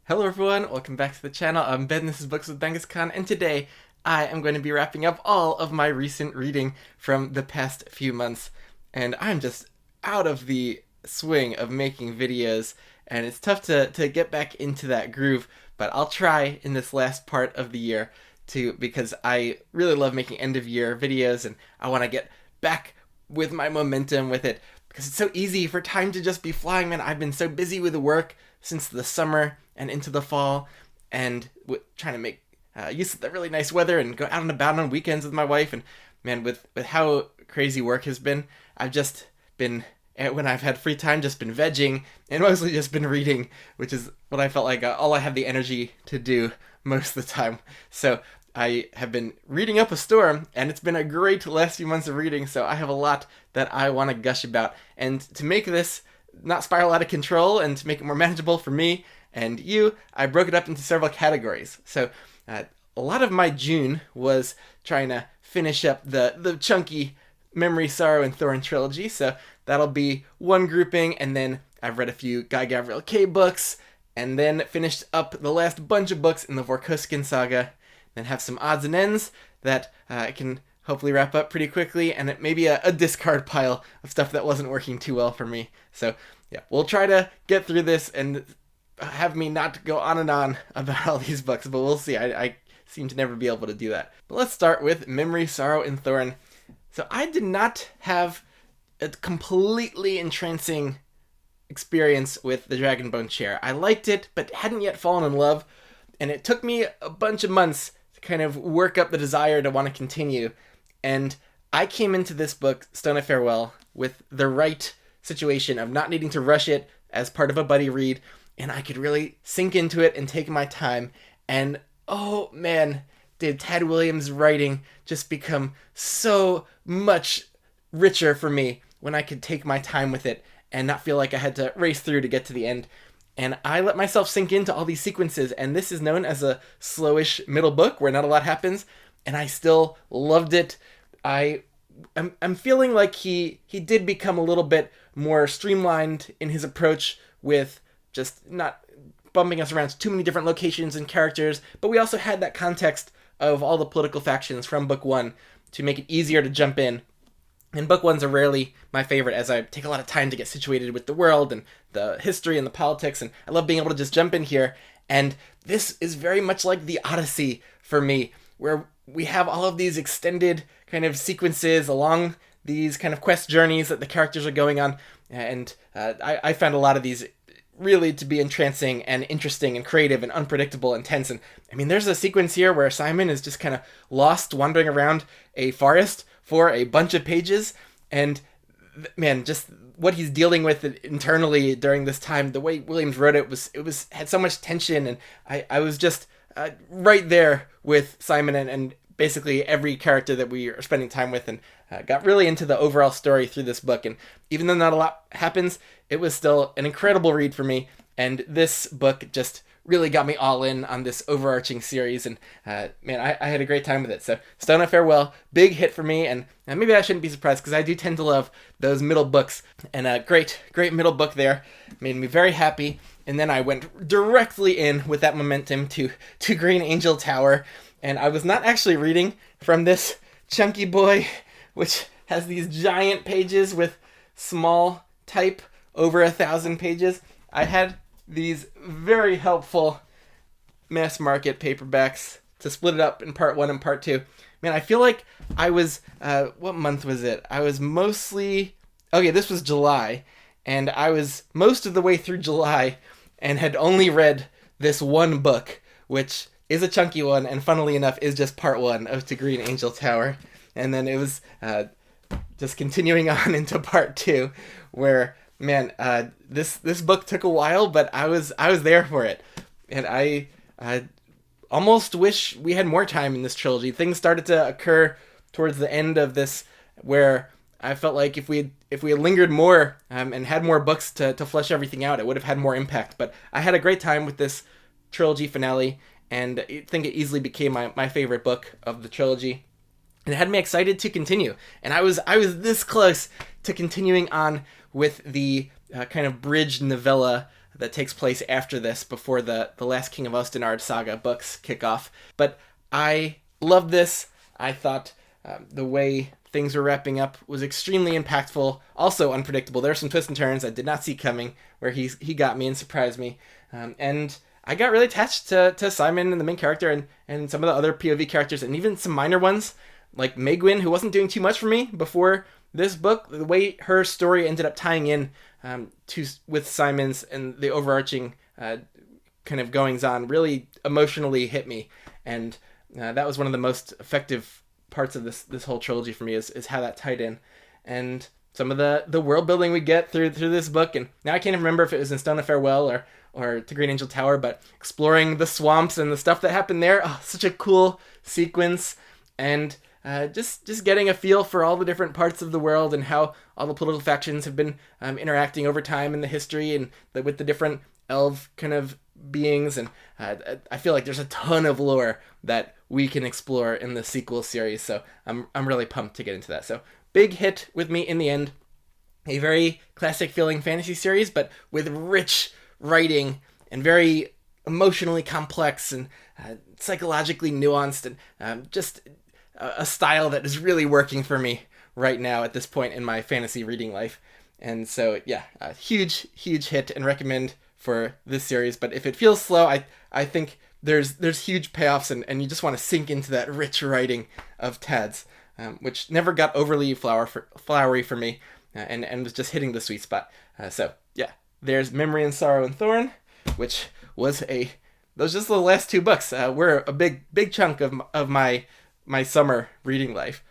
Hello everyone, welcome back to the channel. I'm Ben, this is Books with Genghis Khan, and today I am going to be wrapping up all of my recent reading from the past few months. And I'm just out of the swing of making videos, and it's tough to get back into that groove, but I'll try in this last part of the year because I really love making end of year videos, and I want to get back with my momentum with it because it's so easy for time to just be flying, man. I've been so busy with work since the summer and into the fall, and trying to make use of the really nice weather and go out and about on weekends with my wife. And man, with how crazy work has been, I've just been, when I've had free time, just been vegging and mostly just been reading, which is what I felt like all I have the energy to do most of the time. So I have been reading up a storm, and it's been a great last few months of reading, so I have a lot that I want to gush about. And to make this not spiral out of control and to make it more manageable for me and you, I broke it up into several categories. So a lot of my June was trying to finish up the chunky Memory, Sorrow, and Thorn trilogy, so that'll be one grouping. And then I've read a few Guy Gavriel Kay books, and then finished up the last bunch of books in the Vorkosigan Saga, then have some odds and ends that I can hopefully wrap up pretty quickly, and it may be a discard pile of stuff that wasn't working too well for me. So yeah, we'll try to get through this and have me not go on and on about all these books, but we'll see. I seem to never be able to do that. But let's start with Memory, Sorrow, and Thorn. So I did not have a completely entrancing experience with the Dragonbone chair. I liked it, but hadn't yet fallen in love, and it took me a bunch of months to kind of work up the desire to want to continue. And I came into this book, Stone of Farewell, with the right situation of not needing to rush it as part of a buddy read, and I could really sink into it and take my time. And oh man, did Tad Williams' writing just become so much richer for me when I could take my time with it and not feel like I had to race through to get to the end. And I let myself sink into all these sequences, and this is known as a slowish middle book where not a lot happens, and I still loved it. I'm feeling like he did become a little bit more streamlined in his approach, with just not bumping us around to too many different locations and characters, but we also had that context of all the political factions from book one to make it easier to jump in. And book ones are rarely my favorite, as I take a lot of time to get situated with the world and the history and the politics, and I love being able to just jump in here. And this is very much like the Odyssey for me, where we have all of these extended kind of sequences along these kind of quest journeys that the characters are going on, and I found a lot of these really to be entrancing and interesting and creative and unpredictable and tense. And I mean, there's a sequence here where Simon is just kind of lost wandering around a forest for a bunch of pages, and man, just what he's dealing with internally during this time, the way Williams wrote it had so much tension, and I was just right there with Simon and basically every character that we are spending time with, and got really into the overall story through this book. And even though not a lot happens, it was still an incredible read for me, and this book just really got me all in on this overarching series. And man, I had a great time with it. So Stone of Farewell, big hit for me, and maybe I shouldn't be surprised because I do tend to love those middle books, and a great middle book there made me very happy. And then I went directly in with that momentum to Green Angel Tower, and I was not actually reading from this chunky boy, which has these giant pages with small type over 1,000 pages. I had these very helpful mass market paperbacks to split it up in part one and part two. Man, I feel like I was, what month was it? I was mostly, okay, this was July, and I was most of the way through July and had only read this one book, which is a chunky one, and funnily enough is just part one of To Green Angel Tower. And then it was just continuing on into part two, where man, this book took a while, but I was there for it, and I almost wish we had more time in this trilogy. Things started to occur towards the end of this where I felt like if we had lingered more and had more books to flesh everything out, it would have had more impact. But I had a great time with this trilogy finale, and I think it easily became my favorite book of the trilogy. And it had me excited to continue. And I was this close to continuing on with the kind of bridge novella that takes place after this, before the Last King of Ostenard saga books kick off. But I love this. I thought the way things were wrapping up was extremely impactful, also unpredictable. There were some twists and turns I did not see coming, where he got me and surprised me. And I got really attached to Simon and the main character, and some of the other POV characters, and even some minor ones, like Megwin, who wasn't doing too much for me before this book. The way her story ended up tying in with Simon's and the overarching kind of goings-on really emotionally hit me. And that was one of the most effective parts of this whole trilogy for me, is how that tied in. And some of the world building we get through this book, and now I can't even remember if it was in Stone of Farewell or to Green Angel Tower, but exploring the swamps and the stuff that happened there, such a cool sequence. And just getting a feel for all the different parts of the world and how all the political factions have been interacting over time in the history, and with the different elf kind of beings. And I feel like there's a ton of lore that we can explore in the sequel series, so I'm really pumped to get into that. So big hit with me in the end. A very classic feeling fantasy series, but with rich writing and very emotionally complex and psychologically nuanced, and just a style that is really working for me right now at this point in my fantasy reading life. And so yeah, a huge hit, and recommend for this series. But if it feels slow, I think there's huge payoffs, and you just want to sink into that rich writing of Tad's, which never got overly flowery for me, and was just hitting the sweet spot. So yeah, there's Memory and Sorrow and Thorn, which was those just the last two books were a big chunk of my summer reading life.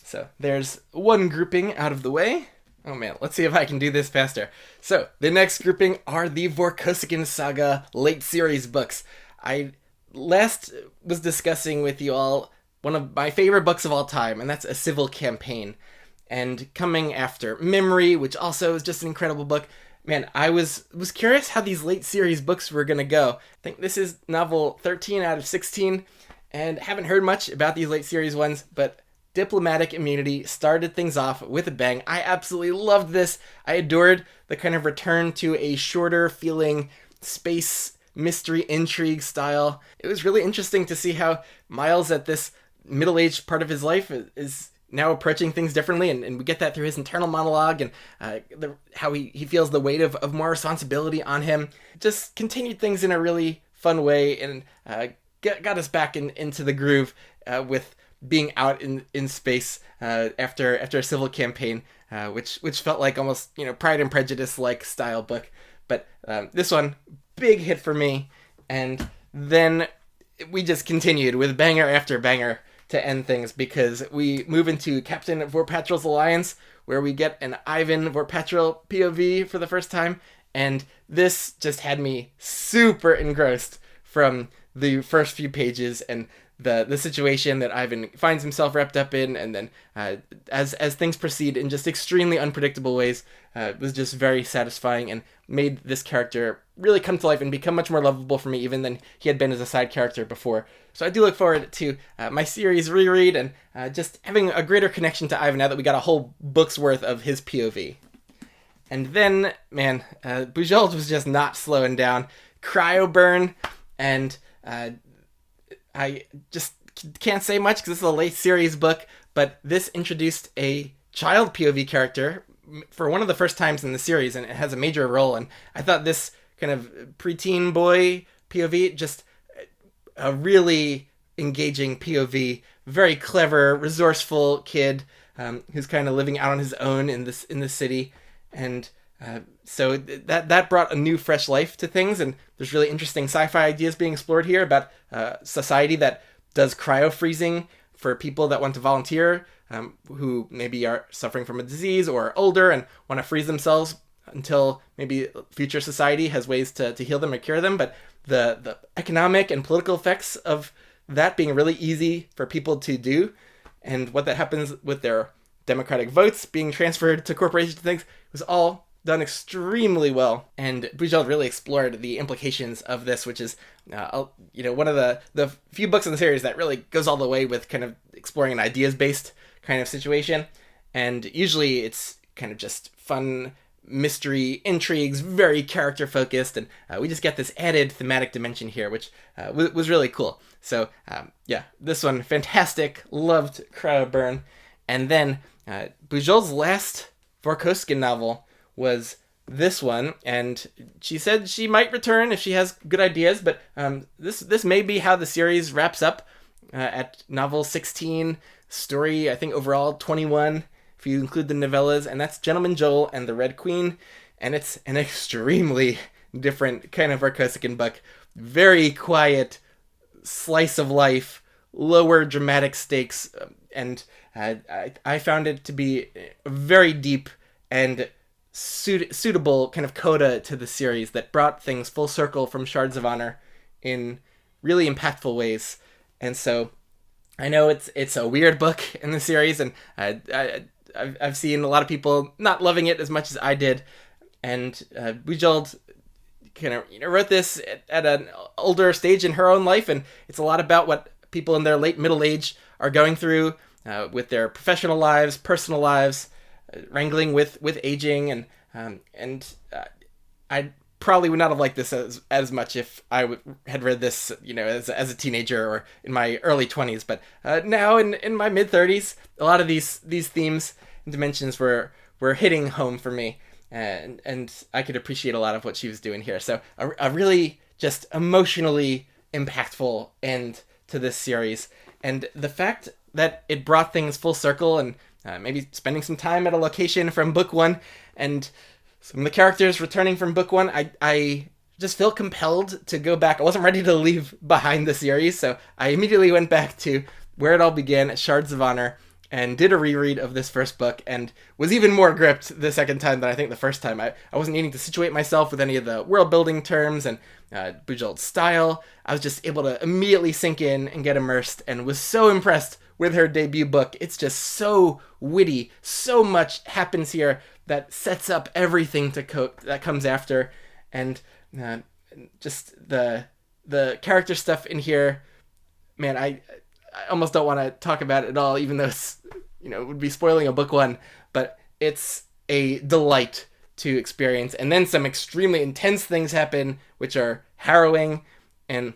So there's one grouping out of the way. Oh man, let's see if I can do this faster. So the next grouping are the Vorkosigan Saga late series books. I last was discussing with you all one of my favorite books of all time, and that's A Civil Campaign. And coming after Memory, which also is just an incredible book. Man, I was curious how these late series books were going to go. I think this is novel 13 out of 16, and haven't heard much about these late series ones, but Diplomatic Immunity started things off with a bang. I absolutely loved this. I adored the kind of return to a shorter feeling space mystery intrigue style. It was really interesting to see how Miles, at this middle-aged part of his life, is now approaching things differently, and we get that through his internal monologue, and how he feels the weight of more responsibility on him. Just continued things in a really fun way, and got us back into the groove with being out in space after A Civil Campaign, which felt like almost Pride and Prejudice like style book. But this one, big hit for me, and then we just continued with banger after banger to end things, because we move into Captain Vorpatrol's Alliance, where we get an Ivan Vorpatrol POV for the first time, and this just had me super engrossed from the first few pages, and the situation that Ivan finds himself wrapped up in, and then as things proceed in just extremely unpredictable ways, was just very satisfying, and made this character really come to life and become much more lovable for me even than he had been as a side character before. So I do look forward to my series reread, and just having a greater connection to Ivan now that we got a whole book's worth of his POV. And then, man, Bujold was just not slowing down. Cryo burn, and I just can't say much because this is a late series book, but this introduced a child POV character for one of the first times in the series, and it has a major role. And I thought this kind of preteen boy POV, just a really engaging POV, very clever, resourceful kid who's kind of living out on his own in the city, and so that brought a new, fresh life to things. And there's really interesting sci-fi ideas being explored here about society that does cryo freezing for people that want to volunteer, who maybe are suffering from a disease or older and want to freeze themselves until maybe future society has ways to heal them or cure them. But the economic and political effects of that being really easy for people to do, and what that happens with their democratic votes being transferred to corporations and things, was all done extremely well. And Bujold really explored the implications of this, which is one of the few books in the series that really goes all the way with kind of exploring an ideas-based kind of situation. And usually it's kind of just fun mystery intrigues, very character focused, and we just get this added thematic dimension here, which was really cool. So yeah, this one fantastic, loved Crowd Burn. And then Bujold's last Vorkosigan novel was this one, and she said she might return if she has good ideas, but this may be how the series wraps up at novel 16, story I think overall 21 if you include the novellas, and that's Gentleman Joel and the Red Queen, and it's an extremely different kind of Vorkosigan book. Very quiet, slice of life, lower dramatic stakes, and I found it to be very deep and suitable kind of coda to the series that brought things full circle from Shards of Honor in really impactful ways. And so I know it's a weird book in the series, and I've seen a lot of people not loving it as much as I did. And Bujold kind of wrote this at an older stage in her own life, and it's a lot about what people in their late middle age are going through with their professional lives, personal lives, wrangling with aging, and I probably would not have liked this as much if I had read this, as a teenager or in my early 20s. But now in my mid 30s, a lot of these themes and dimensions were hitting home for me, and I could appreciate a lot of what she was doing here. So a really just emotionally impactful end to this series, and the fact that it brought things full circle, and maybe spending some time at a location from book one, and some of the characters returning from book one, I just feel compelled to go back. I wasn't ready to leave behind the series, so I immediately went back to where it all began at Shards of Honor and did a reread of this first book, and was even more gripped the second time than I think the first time. I wasn't needing to situate myself with any of the world building terms and Bujold's style. I was just able to immediately sink in and get immersed, and was so impressed with her debut book. It's just so witty. So much happens here that sets up everything that comes after, and just the character stuff in here, man. I almost don't want to talk about it at all, even though it's it would be spoiling a book one. But it's a delight to experience, and then some extremely intense things happen, which are harrowing, and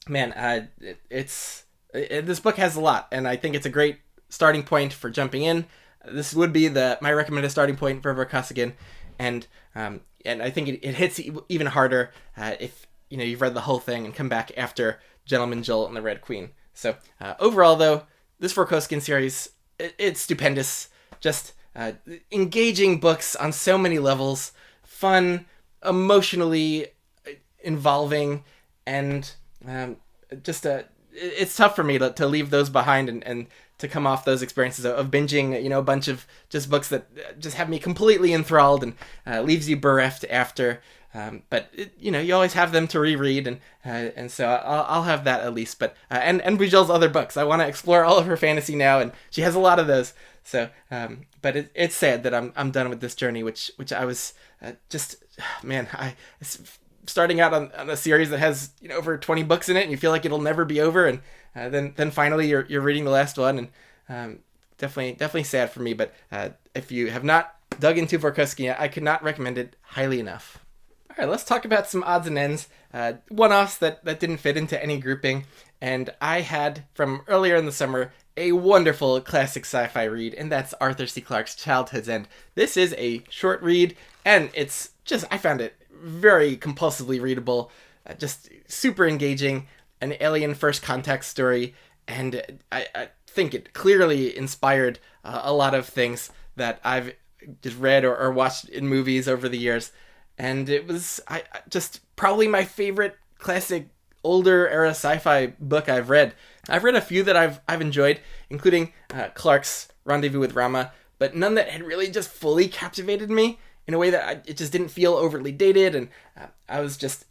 man, this book has a lot, and I think it's a great starting point for jumping in. This would be my recommended starting point for Vorkosigan, and I think it hits even harder if you've read the whole thing and come back after Gentleman Joel and the Red Queen. So overall, though, this Vorkosigan series, it's stupendous. Just engaging books on so many levels, fun, emotionally involving, and it's tough for me to leave those behind and to come off those experiences of binging, a bunch of just books that just have me completely enthralled and leaves you bereft after. But you always have them to reread, and so I'll have that at least. But and Bujold's other books, I want to explore all of her fantasy now, and she has a lot of those. So, but it's sad that I'm done with this journey, which I was starting out on a series that has over 20 books in it, and you feel like it'll never be over, and then finally you're reading the last one, and definitely sad for me. But if you have not dug into Vorkosigan yet, I could not recommend it highly enough. All right, let's talk about some odds and ends, one-offs that didn't fit into any grouping. And I had, from earlier in the summer, a wonderful classic sci-fi read, and that's Arthur C. Clarke's Childhood's End. This is a short read, and I found it very compulsively readable, just super engaging, an alien first contact story, and I think it clearly inspired a lot of things that I've just read or watched in movies over the years. And it was just probably my favorite classic older era sci-fi book I've read. I've read a few that I've enjoyed, including Clarke's Rendezvous with Rama, but none that had really just fully captivated me in a way that it just didn't feel overly dated, and I was just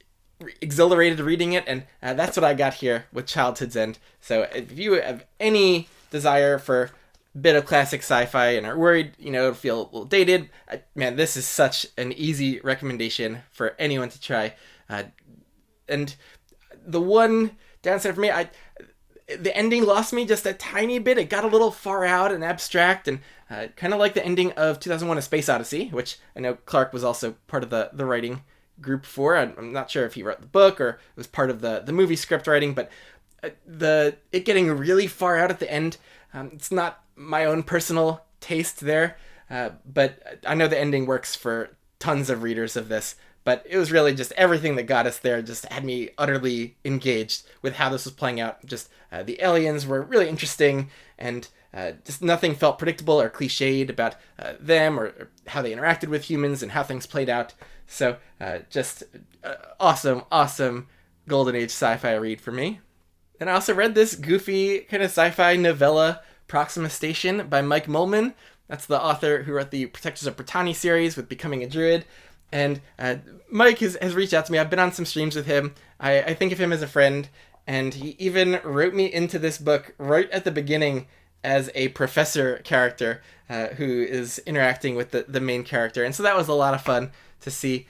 exhilarated reading it, and that's what I got here with Childhood's End. So if you have any desire for bit of classic sci-fi and are worried, it'll feel a little dated, man, this is such an easy recommendation for anyone to try. And the one downside for me, the ending lost me just a tiny bit. It got a little far out and abstract, and kind of like the ending of 2001: A Space Odyssey, which I know Clark was also part of the writing group for. I'm not sure if he wrote the book or it was part of the movie script writing, but it getting really far out at the end, it's not my own personal taste there, but I know the ending works for tons of readers of this. But it was really just everything that got us there, just had me utterly engaged with how this was playing out. Just the aliens were really interesting, and just nothing felt predictable or cliched about them or how they interacted with humans and how things played out. So just awesome Golden Age sci-fi read for me. And I also read this goofy kind of sci-fi novella, Proxima Station, by Mike Mullman. That's the author who wrote the Protectors of Britannia series with Becoming a Druid. And Mike has reached out to me. I've been on some streams with him. I think of him as a friend. And he even wrote me into this book right at the beginning as a professor character who is interacting with the main character. And so that was a lot of fun to see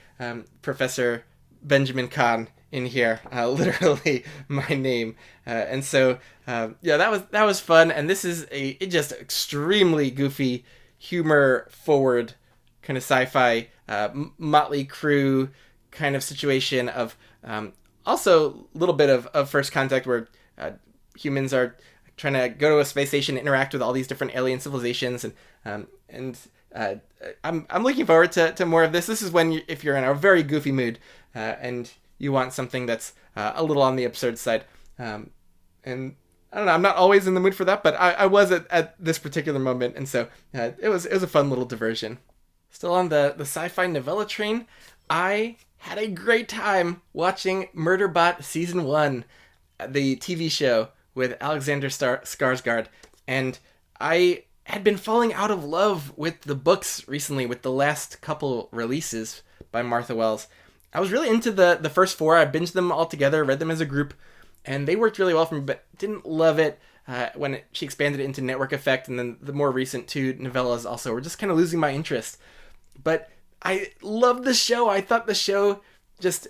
Professor Benjamin Kahn in here, literally my name. And so, yeah, that was fun. And this is a just extremely goofy, humor-forward kind of sci-fi motley crew kind of situation of also a little bit of First Contact, where humans are trying to go to a space station, interact with all these different alien civilizations, and I'm looking forward to more of this. This is when if you're in a very goofy mood and you want something that's a little on the absurd side, and I don't know, I'm not always in the mood for that, but I was at this particular moment, and so it was a fun little diversion. Still on the sci-fi novella train, I had a great time watching Murderbot Season 1, the TV show with Alexander Skarsgård, and I had been falling out of love with the books recently with the last couple releases by Martha Wells. I was really into the first four. I binged them all together, read them as a group, and they worked really well for me, but didn't love it when she expanded it into Network Effect, and then the more recent two novellas also were just kind of losing my interest. But I loved the show. I thought the show just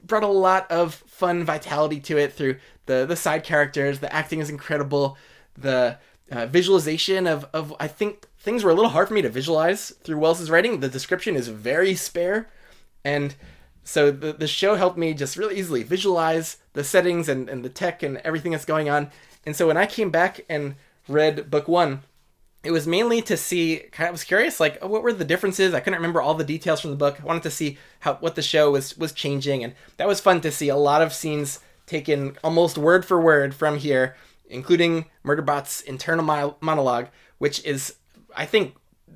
brought a lot of fun vitality to it through the side characters. The acting is incredible. The visualization of I think things were a little hard for me to visualize through Wells's writing. The description is very spare. And so the show helped me just really easily visualize the settings and the tech and everything that's going on. And so when I came back and read book one, it was mainly to see, I was curious, like, what were the differences? I couldn't remember all the details from the book. I wanted to see what the show was changing, and that was fun to see. A lot of scenes taken almost word for word from here, including Murderbot's internal monologue, which is, I think,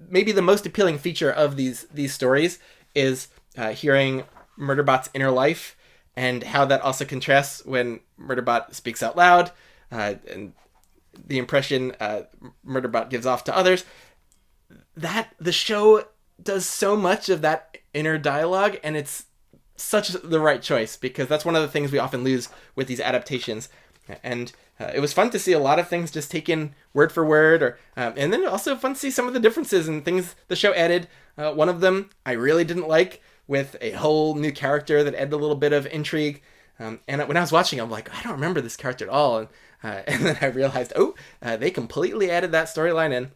maybe the most appealing feature of these stories, is hearing Murderbot's inner life, and how that also contrasts when Murderbot speaks out loud, and the impression Murderbot gives off to others. That the show does so much of that inner dialogue, and it's such the right choice, because that's one of the things we often lose with these adaptations. And it was fun to see a lot of things just taken word for word, or and then also fun to see some of the differences and things the show added. One of them I really didn't like, with a whole new character that added a little bit of intrigue. And when I was watching, I'm like, I don't remember this character at all. And then I realized, they completely added that storyline in.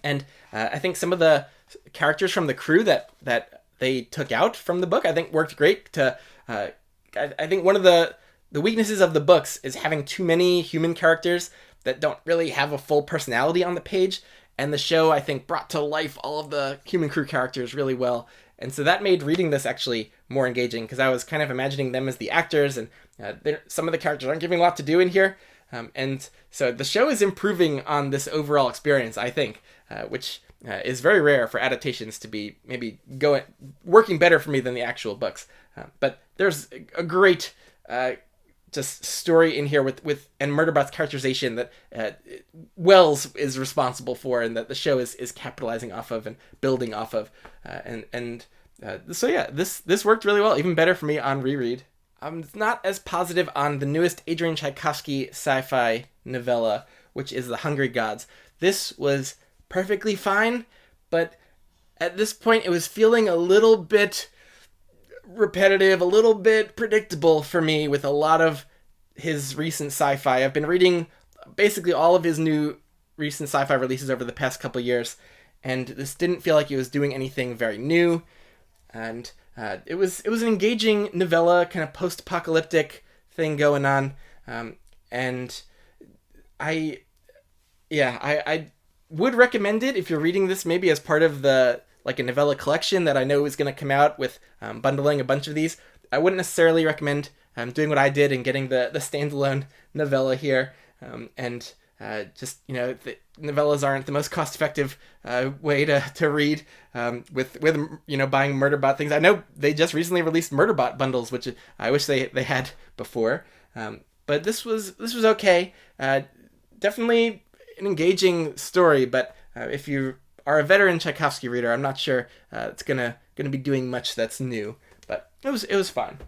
And I think some of the characters from the crew that they took out from the book, I think worked great. I think one of the weaknesses of the books is having too many human characters that don't really have a full personality on the page. And the show, I think, brought to life all of the human crew characters really well. And so that made reading this actually more engaging, because I was kind of imagining them as the actors, and some of the characters aren't giving a lot to do in here. And so the show is improving on this overall experience, I think, which is very rare for adaptations to be maybe working better for me than the actual books. But there's a great just story in here with and Murderbot's characterization that Wells is responsible for, and that the show is capitalizing off of and building off of. So yeah, this worked really well, even better for me on reread. I'm not as positive on the newest Adrian Tchaikovsky sci-fi novella, which is The Hungry Gods. This was perfectly fine, but at this point it was feeling a little bit repetitive, a little bit predictable for me, with a lot of his recent sci-fi. I've been reading basically all of his new recent sci-fi releases over the past couple years, and this didn't feel like he was doing anything very new. And it was an engaging novella, kind of post-apocalyptic thing going on, and I would recommend it if you're reading this maybe as part of the like a novella collection that I know is going to come out with bundling a bunch of these. I wouldn't necessarily recommend doing what I did and getting the standalone novella here, and just, you know, the novellas aren't the most cost-effective way to read with you know, buying Murderbot things. I know they just recently released Murderbot bundles, which I wish they had before, but this was okay. Definitely an engaging story, but if you are a veteran Tchaikovsky reader, I'm not sure it's gonna be doing much that's new, but it was fun.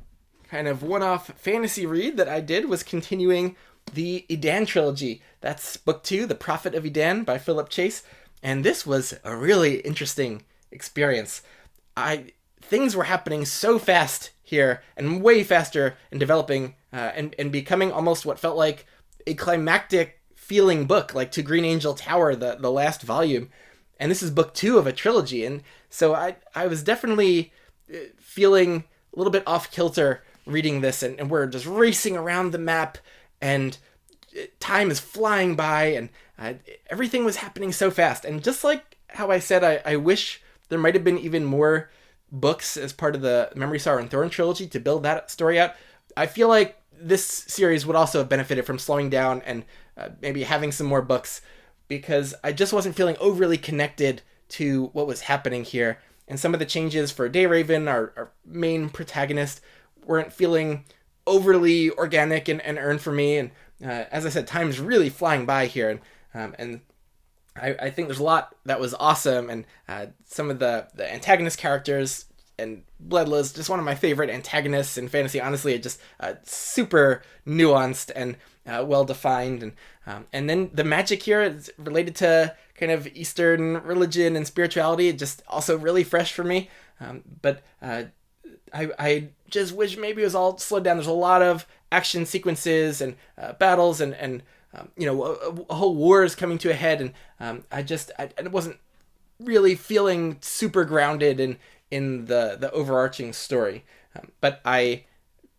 Kind of one-off fantasy read that I did was continuing the Edan trilogy. That's book 2, The Prophet of Edan by Philip Chase, and this was a really interesting experience. Things were happening so fast here, and way faster in developing and becoming almost what felt like a climactic feeling book, like To Green Angel Tower, the last volume. And this is book 2 of a trilogy, and so I was definitely feeling a little bit off kilter reading this, and we're just racing around the map, and time is flying by, and everything was happening so fast. And just like how I said, I wish there might have been even more books as part of the Memory, Sorrow, and Thorn trilogy to build that story out. I feel like this series would also have benefited from slowing down and maybe having some more books, because I just wasn't feeling overly connected to what was happening here. And some of the changes for Dayraven, our main protagonist, weren't feeling overly organic and earned for me. And as I said, time's really flying by here. And I think there's a lot that was awesome. And some of the antagonist characters, and Bledla's just one of my favorite antagonists in fantasy. Honestly, it just super nuanced and well-defined. And then the magic here is related to kind of Eastern religion and spirituality, just also really fresh for me. But I just wish maybe it was all slowed down. There's a lot of action sequences and battles and you know, a whole war is coming to a head, and I wasn't really feeling super grounded in the overarching story. But I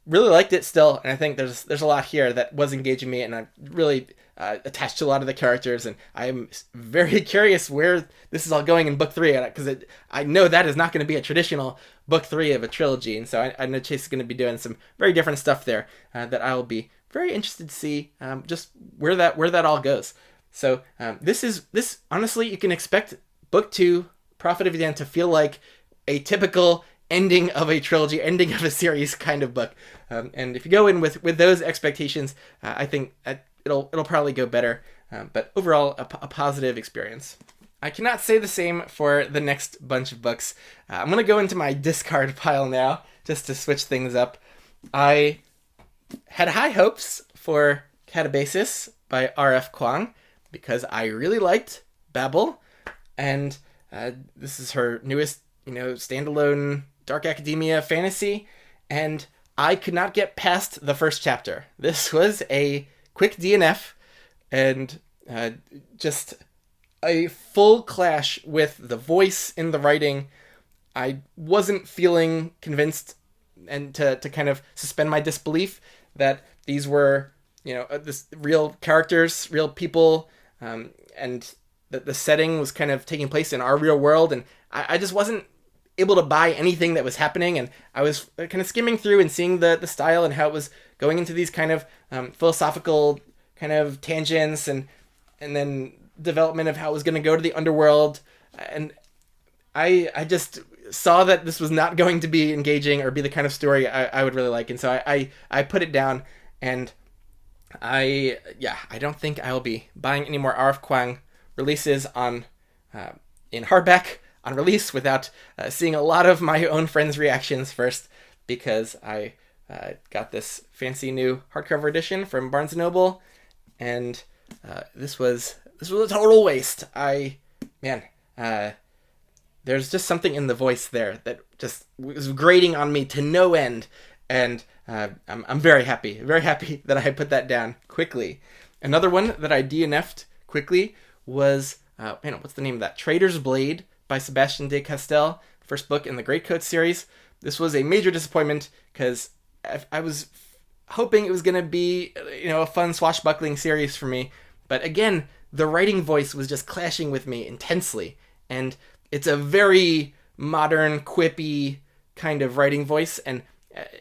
really liked it still, and I think there's a lot here that was engaging me, and I'm really attached to a lot of the characters, and I'm very curious where this is all going in book 3, because I know that is not going to be a traditional book 3 of a trilogy, and so I know Chase is going to be doing some very different stuff there that I will be very interested to see just where that all goes. So this honestly, you can expect book 2, Prophet of Edan, to feel like a typical ending of a trilogy, ending of a series kind of book. And if you go in with those expectations, I think it'll probably go better. But overall, a positive experience. I cannot say the same for the next bunch of books. I'm going to go into my discard pile now, just to switch things up. I had high hopes for Catabasis by R.F. Kuang, because I really liked Babel, and this is her newest, standalone dark academia fantasy, and I could not get past the first chapter. This was a quick DNF, and just a full clash with the voice in the writing. I wasn't feeling convinced, and to kind of suspend my disbelief that these were, this real characters, real people, and that the setting was kind of taking place in our real world, and I just wasn't able to buy anything that was happening. And I was kind of skimming through and seeing the style and how it was going into these kind of philosophical kind of tangents, and then development of how it was going to go to the underworld, and I just saw that this was not going to be engaging or be the kind of story I would really like, and so I put it down, and I don't think I'll be buying any more R.F. Kuang releases on in hardback on release without seeing a lot of my own friends' reactions first, because I got this fancy new hardcover edition from Barnes & Noble, and this was a total waste. There's just something in the voice there that just was grating on me to no end, and I'm very happy that I put that down quickly. Another one that I DNF'd quickly was, what's the name of that? Trader's Blade by Sebastian de Castell, first book in the Greatcoat series. This was a major disappointment because I was hoping it was going to be, a fun swashbuckling series for me. But again, the writing voice was just clashing with me intensely. And it's a very modern, quippy kind of writing voice. And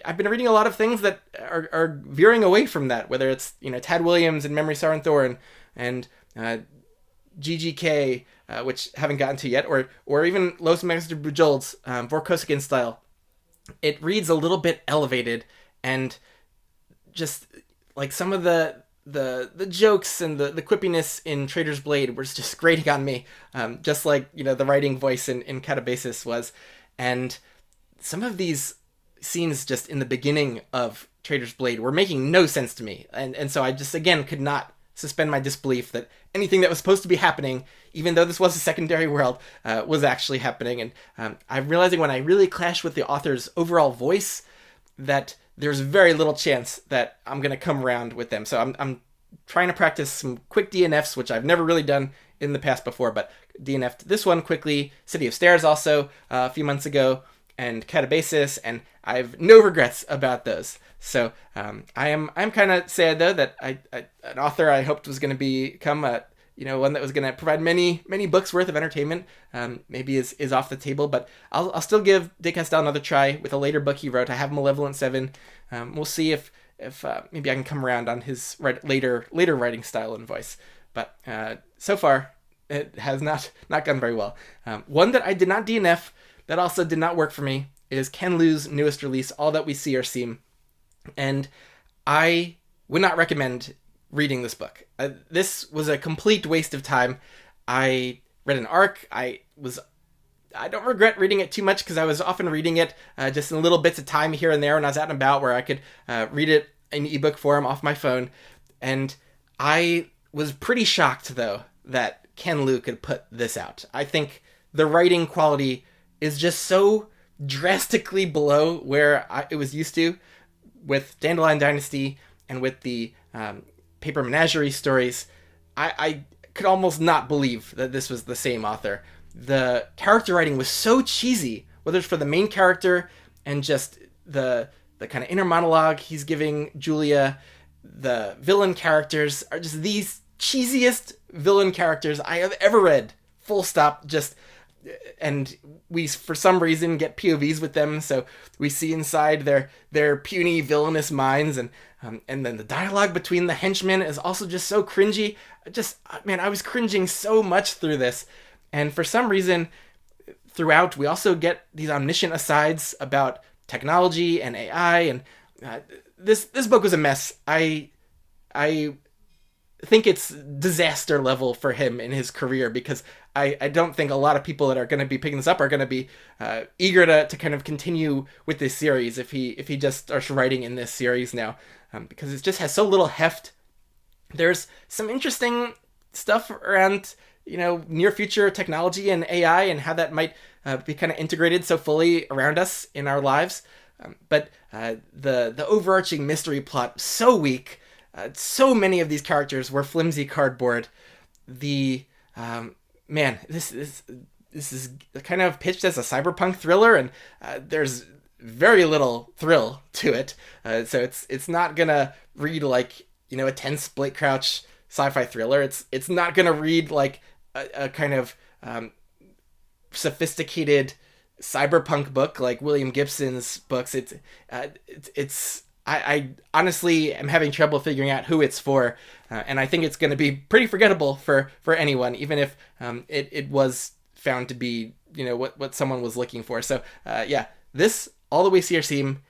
I've been reading a lot of things that are veering away from that, whether it's, Tad Williams and Memory Star and Thorn and GGK, which haven't gotten to yet, or even Los Master Bujold's Vorkosigan style. It reads a little bit elevated, and just like some of the jokes and the quippiness in Trader's Blade was just grating on me, just like the writing voice in Catabasis was. And some of these scenes just in the beginning of Trader's Blade were making no sense to me, and so I just again could not suspend my disbelief that anything that was supposed to be happening, even though this was a secondary world, was actually happening. And I'm realizing when I really clash with the author's overall voice that there's very little chance that I'm going to come around with them. So I'm trying to practice some quick DNFs, which I've never really done in the past before, but DNF'd this one quickly. City of Stairs also a few months ago, and Catabasis, and I have no regrets about those. So I'm kind of sad though that an author I hoped was going to become one that was going to provide many books worth of entertainment, maybe is off the table. But I'll still give De Castell another try with a later book he wrote. I have Malevolent 7. We'll see if maybe I can come around on his later writing style and voice. But so far it has not gone very well. One that I did not DNF that also did not work for me is Ken Liu's newest release, All That We See or Seem. And I would not recommend reading this book. This was a complete waste of time. I read an arc. I don't regret reading it too much because I was often reading it just in little bits of time here and there when I was out and about, where I could read it in ebook form off my phone. And I was pretty shocked, though, that Ken Liu could put this out. I think the writing quality is just so drastically below where it was used to with Dandelion Dynasty and with the Paper Menagerie stories. I could almost not believe that this was the same author. The character writing was so cheesy, whether it's for the main character and just the kind of inner monologue he's giving Julia. The villain characters are just these cheesiest villain characters I have ever read. Full stop. And we, for some reason, get POVs with them, so we see inside their puny, villainous minds, and then the dialogue between the henchmen is also just so cringy. I was cringing so much through this, and for some reason, throughout, we also get these omniscient asides about technology and AI, and this book was a mess. I think it's disaster level for him in his career, because I don't think a lot of people that are going to be picking this up are going to be eager to kind of continue with this series if he just starts writing in this series now, because it just has so little heft. There's some interesting stuff around near future technology and AI and how that might be kind of integrated so fully around us in our lives, but the overarching mystery plot so weak. So many of these characters were flimsy cardboard. This is kind of pitched as a cyberpunk thriller, and there's very little thrill to it. So it's not gonna read like a tense Blake Crouch sci-fi thriller. It's not gonna read like a kind of sophisticated cyberpunk book like William Gibson's books. I honestly am having trouble figuring out who it's for, and I think it's going to be pretty forgettable for anyone, even if it was found to be what someone was looking for. So this All the Way See or Seem,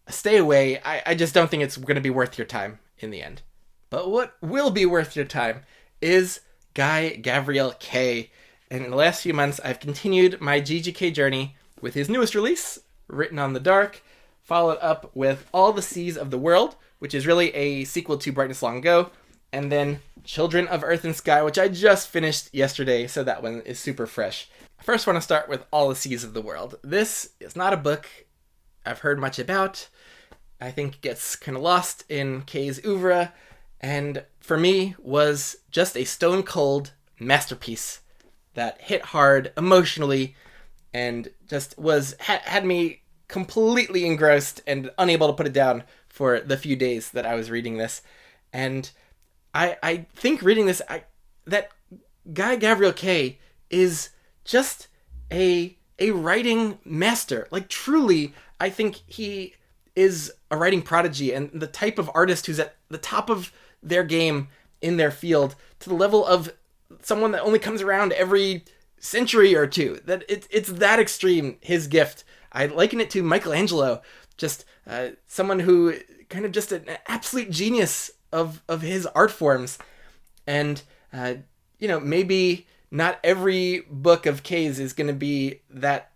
stay away. I just don't think it's going to be worth your time in the end. But what will be worth your time is Guy Gavriel Kay. And in the last few months, I've continued my GGK journey with his newest release, Written on the Dark, followed up with All the Seas of the World, which is really a sequel to Brightness Long Ago, and then Children of Earth and Sky, which I just finished yesterday, so that one is super fresh. I first want to start with All the Seas of the World. This is not a book I've heard much about. I think gets kind of lost in Kay's oeuvre, and for me was just a stone cold masterpiece that hit hard emotionally and just had me completely engrossed and unable to put it down for the few days that I was reading this. And I think reading this, that Guy Gavriel Kay is just a writing master. Like, truly, I think he is a writing prodigy and the type of artist who's at the top of their game in their field, to the level of someone that only comes around every century or two. That it's that extreme, his gift. I liken it to Michelangelo, just someone who kind of just an absolute genius of his art forms. And maybe not every book of Kay's is going to be that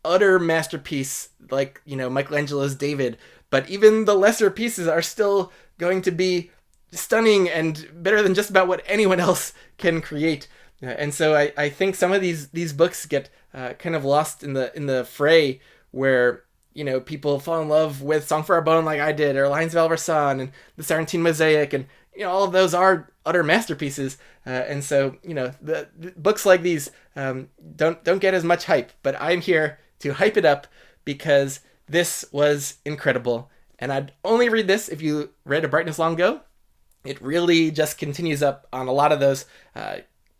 utter masterpiece like, Michelangelo's David, but even the lesser pieces are still going to be stunning and better than just about what anyone else can create. And so I think some of these books get kind of lost in the fray, where people fall in love with Song for Our Bone like I did, or Lines of Alverson and the Sarantine Mosaic, and all of those are utter masterpieces. And so the books like these don't get as much hype, but I'm here to hype it up because this was incredible. And I'd only read this if you read A Brightness Long Ago. It really just continues up on a lot of those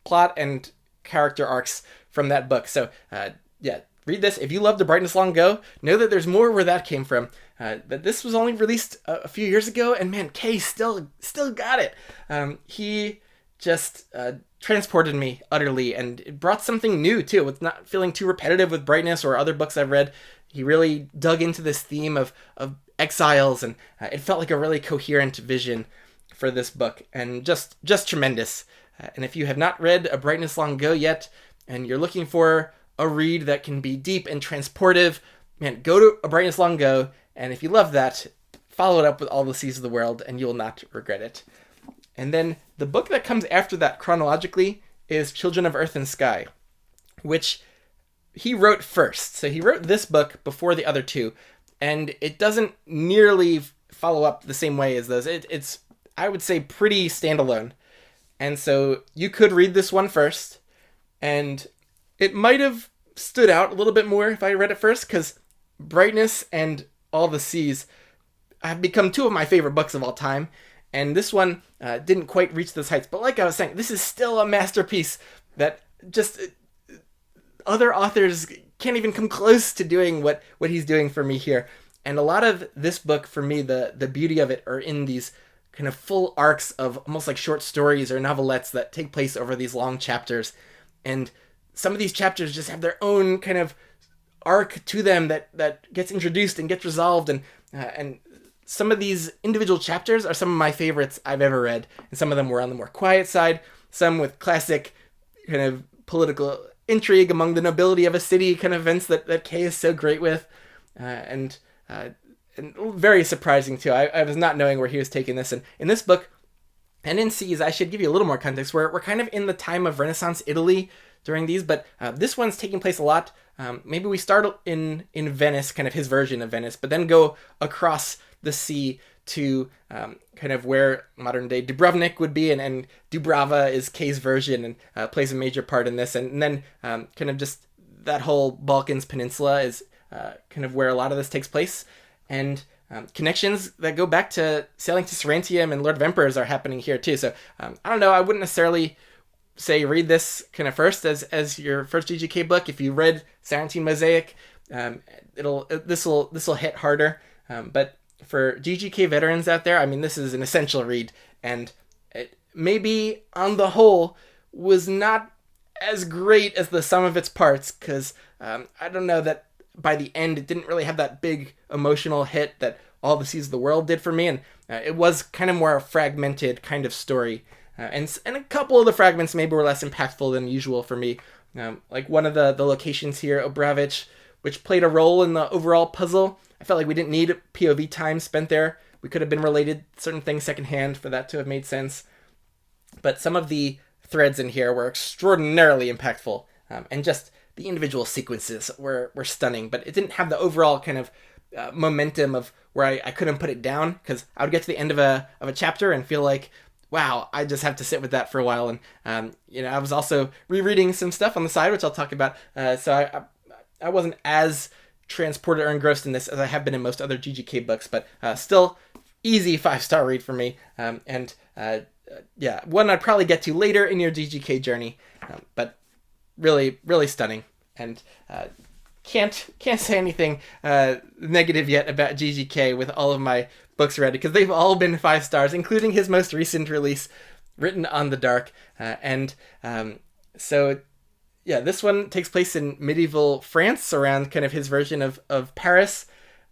plot and character arcs from that book. So read this. If you loved A Brightness Long Ago, know that there's more where that came from. That this was only released a few years ago, and man, Kay still got it. He just transported me utterly, and it brought something new too, with not feeling too repetitive with Brightness or other books I've read. He really dug into this theme of exiles, and it felt like a really coherent vision for this book, and just tremendous. And if you have not read A Brightness Long Ago yet, and you're looking for a read that can be deep and transportive, man, go to A Brightness Long Ago, and if you love that, follow it up with All the Seas of the World, and you will not regret it. And then the book that comes after that chronologically is Children of Earth and Sky, which he wrote first. So he wrote this book before the other two, and it doesn't nearly follow up the same way as those. It's, I would say, pretty standalone. And so you could read this one first, and it might have stood out a little bit more if I read it first, because Brightness and All the Seas have become two of my favorite books of all time. And this one didn't quite reach those heights. But like I was saying, this is still a masterpiece that just other authors can't even come close to doing what he's doing for me here. And a lot of this book, for me, the beauty of it are in these kind of full arcs of almost like short stories or novelettes that take place over these long chapters. And some of these chapters just have their own kind of arc to them that gets introduced and gets resolved. And some of these individual chapters are some of my favorites I've ever read. And some of them were on the more quiet side, some with classic kind of political intrigue among the nobility of a city kind of events that Kay is so great with. And very surprising too. I was not knowing where he was taking this. And in this book, and in Seas, I should give you a little more context. We're kind of in the time of Renaissance Italy during these, but this one's taking place a lot. Maybe we start in Venice, kind of his version of Venice, but then go across the sea to kind of where modern day Dubrovnik would be, and Dubrava is Kay's version and plays a major part in this. And then kind of just that whole Balkans peninsula is kind of where a lot of this takes place. And connections that go back to sailing to Sarantium and Lord of Emperors are happening here too. So I don't know, I wouldn't necessarily say read this kind of first as your first GGK book. If you read Sarantine Mosaic, this will hit harder. But for GGK veterans out there, I mean, this is an essential read, and it maybe on the whole was not as great as the sum of its parts, because I don't know that by the end it didn't really have that big emotional hit that All the Seas of the World did for me, and it was kind of more a fragmented kind of story. And a couple of the fragments maybe were less impactful than usual for me. Like one of the locations here, Obravich, which played a role in the overall puzzle. I felt like we didn't need POV time spent there. We could have been related certain things secondhand for that to have made sense. But some of the threads in here were extraordinarily impactful. And just the individual sequences were stunning. But it didn't have the overall kind of momentum of where I couldn't put it down, because I would get to the end of a chapter and feel like, wow, I just have to sit with that for a while. And I was also rereading some stuff on the side, which I'll talk about. So I wasn't as transported or engrossed in this as I have been in most other GGK books, but still easy 5-star read for me. One I'd probably get to later in your GGK journey, but really, really stunning. And can't say anything negative yet about GGK with all of my books read, because they've all been 5 stars, including his most recent release, Written on the Dark. This one takes place in medieval France, around kind of his version of Paris,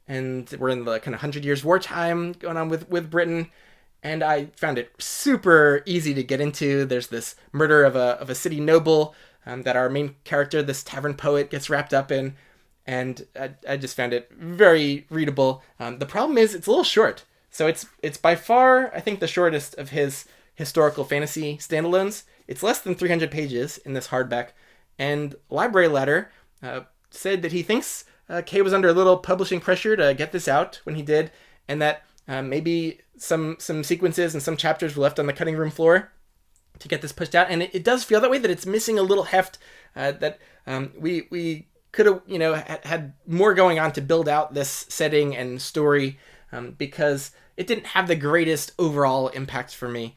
and we're in the kind of 100 Years wartime going on with Britain. And I found it super easy to get into. There's this murder of a city noble that our main character, this tavern poet, gets wrapped up in. And I just found it very readable. The problem is it's a little short. So it's by far, I think, the shortest of his historical fantasy standalones. It's less than 300 pages in this hardback. And Library Ladder said that he thinks Kay was under a little publishing pressure to get this out when he did, and that maybe some sequences and some chapters were left on the cutting room floor to get this pushed out. And it does feel that way, that it's missing a little heft, that we could have had more going on to build out this setting and story, because it didn't have the greatest overall impact for me.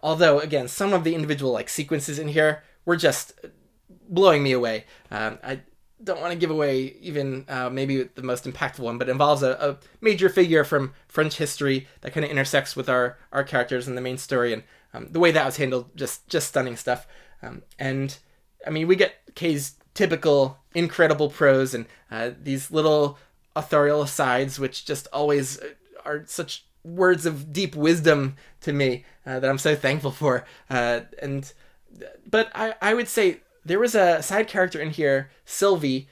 Although, again, some of the individual sequences in here were just blowing me away. I don't want to give away even maybe the most impactful one, but it involves a major figure from French history that kind of intersects with our characters in the main story, and the way that was handled, just stunning stuff. And I mean, we get Kay's typical incredible prose and these little authorial asides, which just always are such words of deep wisdom to me that I'm so thankful for. But I would say there was a side character in here, Sylvie,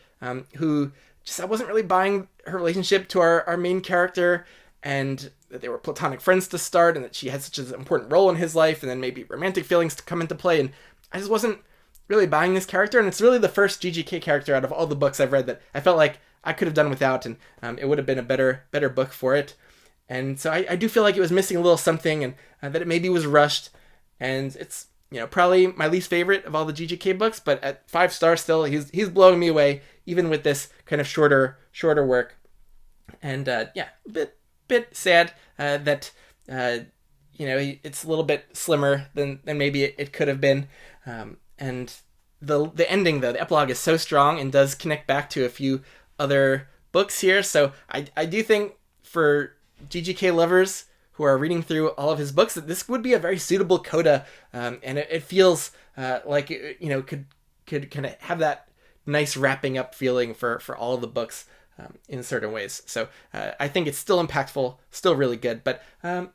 who just, I wasn't really buying her relationship to our main character, and that they were platonic friends to start, and that she had such an important role in his life, and then maybe romantic feelings to come into play, and I just wasn't really buying this character. And it's really the first GGK character out of all the books I've read that I felt like I could have done without, and it would have been a better book for it. And so I do feel like it was missing a little something, and that it maybe was rushed, and it's probably my least favorite of all the GGK books, but at 5 stars still, he's blowing me away, even with this kind of shorter work. And a bit sad that it's a little bit slimmer than maybe it could have been. And the ending, though, the epilogue, is so strong and does connect back to a few other books here. So I do think for GGK lovers who are reading through all of his books, that this would be a very suitable coda, and it feels like it, could kind of have that nice wrapping up feeling for all of the books in certain ways. So I think it's still impactful, still really good, but not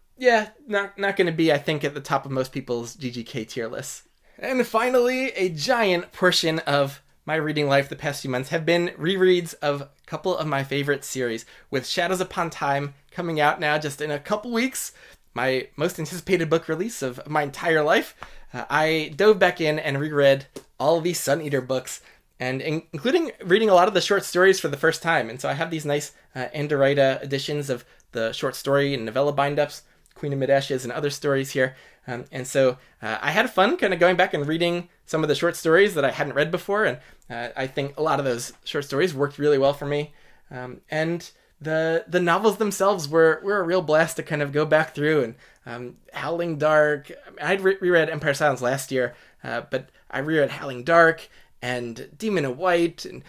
going to be, I think, at the top of most people's GGK tier lists. And finally, a giant portion of my reading life the past few months have been rereads of a couple of my favorite series, with Shadows Upon Time coming out now just in a couple weeks, my most anticipated book release of my entire life. I dove back in and reread all of these Sun Eater books, and including reading a lot of the short stories for the first time. And so I have these nice Anderita editions of the short story and novella bind-ups, Queen of Mid-Ashes and other stories here. And so I had fun kind of going back and reading some of the short stories that I hadn't read before, and I think a lot of those short stories worked really well for me. And the novels themselves were a real blast to kind of go back through. And Howling Dark, I'd reread Empire Silence last year, but I reread Howling Dark and Demon of White, and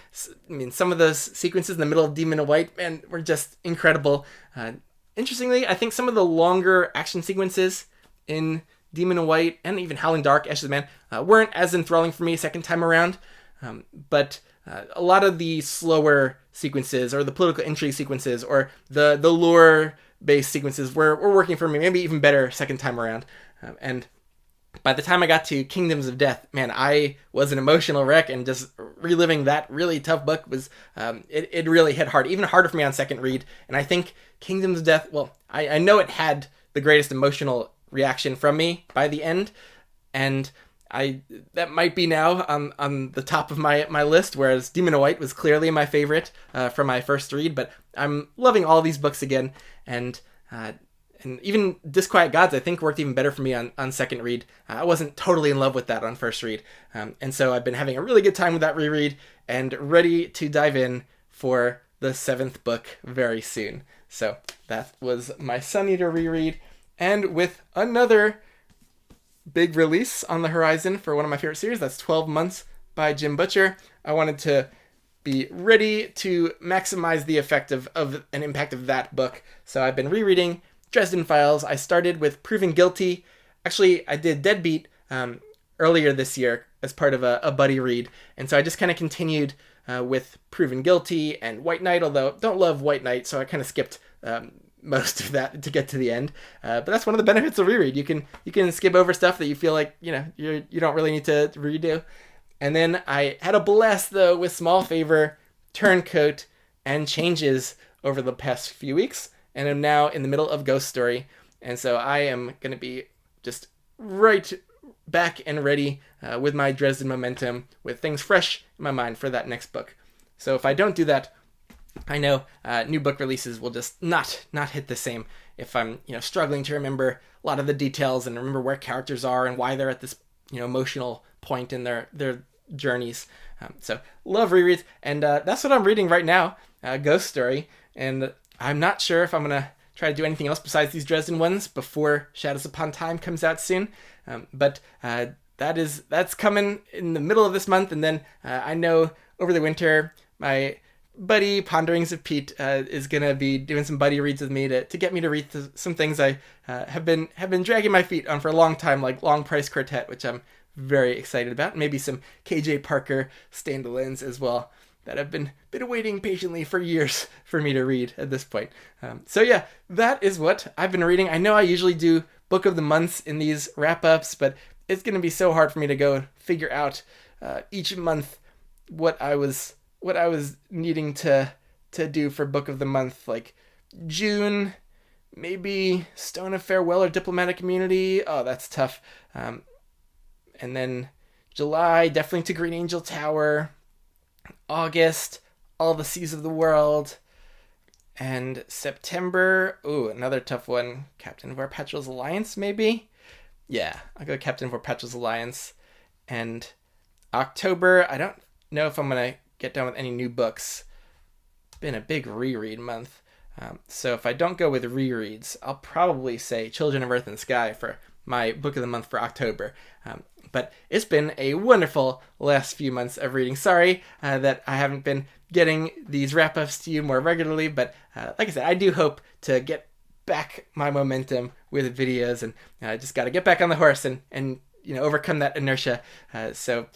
I mean, some of those sequences in the middle of Demon of White, man, were just incredible. Interestingly, I think some of the longer action sequences in Demon of White and even Howling Dark, Ashes of Man, weren't as enthralling for me a second time around. But a lot of the slower sequences, or the political intrigue sequences, or the lore-based sequences were working for me, maybe even better second time around. And by the time I got to Kingdoms of Death, man, I was an emotional wreck, and just reliving that really tough book was, it really hit hard, even harder for me on second read. And I think Kingdoms of Death, well, I know it had the greatest emotional reaction from me by the end, and that might be now on the top of my list, whereas Demon of White was clearly my favorite from my first read, but I'm loving all these books again, and even Disquiet Gods, I think, worked even better for me on second read. I wasn't totally in love with that on first read, and so I've been having a really good time with that reread, and ready to dive in for the seventh book very soon. So that was my Sun Eater reread, and with another big release on the horizon for one of my favorite series, that's 12 Months by Jim Butcher. I wanted to be ready to maximize the effect of an impact of that book. So I've been rereading Dresden Files. I started with Proven Guilty. Actually, I did Deadbeat earlier this year as part of a buddy read. And so I just kind of continued with Proven Guilty and White Knight, although don't love White Knight, so I kind of skipped most of that to get to the end, but that's one of the benefits of reread. You can skip over stuff that you feel like you don't really need to redo. And then I had a blast though with Small Favor, Turncoat, and Changes over the past few weeks, and I'm now in the middle of Ghost Story, and so I am gonna be just right back and ready with my Dresden momentum, with things fresh in my mind for that next book. So if I don't do that, I know new book releases will just not hit the same if I'm struggling to remember a lot of the details and remember where characters are and why they're at this emotional point in their journeys. So love rereads, and that's what I'm reading right now, Ghost Story, and I'm not sure if I'm gonna try to do anything else besides these Dresden ones before Shadows Upon Time comes out soon, but that's coming in the middle of this month, and then I know over the winter my buddy Ponderings of Pete is gonna be doing some buddy reads with me to get me to read some things I have been dragging my feet on for a long time, like Long Price Quartet, which I'm very excited about. Maybe some KJ Parker standalones as well that I've been waiting patiently for years for me to read at this point. So yeah, that is what I've been reading. I know I usually do book of the months in these wrap-ups, but it's gonna be so hard for me to go and figure out each month what I was needing to do for book of the month. Like June, maybe Stone of Farewell or Diplomatic Immunity. Oh, that's tough. And then July, definitely To Green Angel Tower. August, All the Seas of the World. And September, ooh, another tough one. Captain Vorpatril's Alliance, maybe? Yeah, I'll go Captain Vorpatril's Alliance. And October, I don't know if I'm going to get done with any new books. Been a big reread month. So if I don't go with rereads, I'll probably say Children of Earth and Sky for my book of the month for October. But it's been a wonderful last few months of reading. Sorry that I haven't been getting these wrap-ups to you more regularly, but like I said, I do hope to get back my momentum with videos, and I just got to get back on the horse and overcome that inertia. So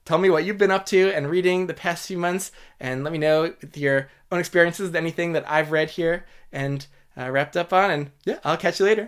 tell me what you've been up to and reading the past few months, and let me know with your own experiences, anything that I've read here and wrapped up on, and yeah, I'll catch you later.